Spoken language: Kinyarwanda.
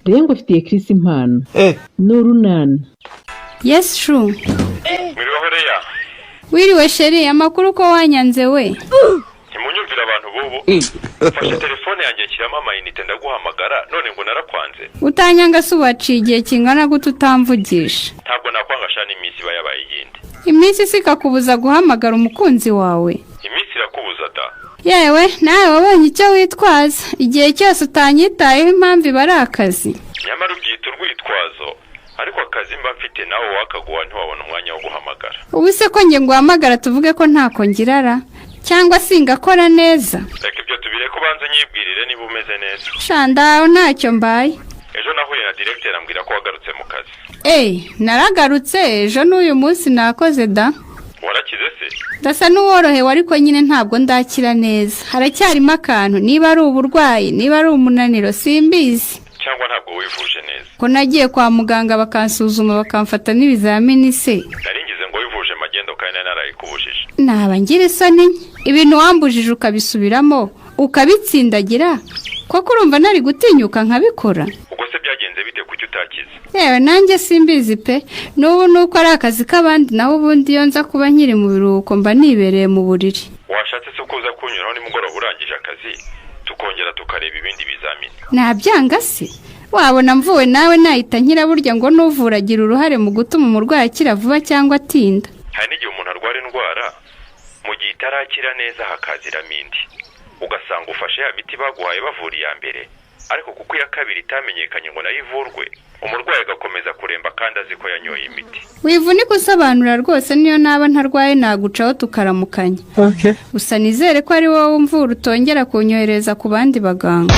Rengo afitiye Chris impano. N'urunana. Yes true. Mwiriwe Leya. Wiriwe sheri amakuru ko wanyanze we. Ntimunyumvira abantu bobo. Fashe telefone yanjye kirama amayinite ndaguhamagara none ngo narakwanze. Utanyanga subaciye igihe kingana gute utamvugisha. Ntabwo nakwanga shani iminsi bayabaye yindi. Iminsi sikakubuza guhamagara umukunzi wawe. Iminsi irakubuza da. Yewe nawe wabonye icyo witwaza igihe cyose utanyitayeho impamvu ibari akazi. Nyamara ubyita urwitwazo ariko akazi mba mfite nawe wakaguha ntiwabona umwanya wo guhamagara. Ubu se ko nge nguhamagara tuvuge ko ntako ngirara cyangwa singakora neza. Reka ibyo tubire ko banze nyibwirire niba umeze neza. Shandaho ntacyo mbaye. Ejo nahuye na directeur ambwira ko wagarutse mu kazi. Naragarutse ejo n'uyu munsi nakoze da. Warakize se? Dasa n'uworohewe ariko nyine ntabwo ndakira neza. Haracyarimo akantu niba ari uburwayi niba ari umunaniro simbizi. Cyangwa ntabwo wivuje neza. Ko nagiye kwa muganga bakansuzuma bakamfata n'ibizamini se. Naringize ngo wivuje magendo kandi narayikubujije. Naba ngira isoni ibintu wambujije ukabisubiramo ukabitsindagira koko urumva nari gutinyuka nkabikora. Ubwo se byagenze bite kuki utakize? Yewe nanjye simbizi pe n'ubu nuko ari akazi k'abandi naho ubundi iyo nza kuba nkiri mu biruhuko mba nibereye mu buriri. Washatse se kuza kunyuraho nimugoroba urangije akazi tukongera tukareba ibindi bizamini. Nabyanga se wabona mvuwe nawe nahita nkira burya ngo n'uvura agira uruhare mu gutuma umurwayi akira vuba cyangwa atinda. Hari n'igihe umuntu arwara indwara mu gihe itarakira neza hakazira mindi ugasanga ufashe ya miti baguhaye bavura iya mbere ariko kuko iya kabiri itamenyekanye ngo nayo ivurwe umurwayi agakomeza kuremba kandi azi ko yanyoye imiti. Wivunika usobanura rwose niyo naba ntarwaye nagucaho tukaramukanya. Gusa nizere ko ari wowe umvura utongera kunyohereza ku bandi baganga.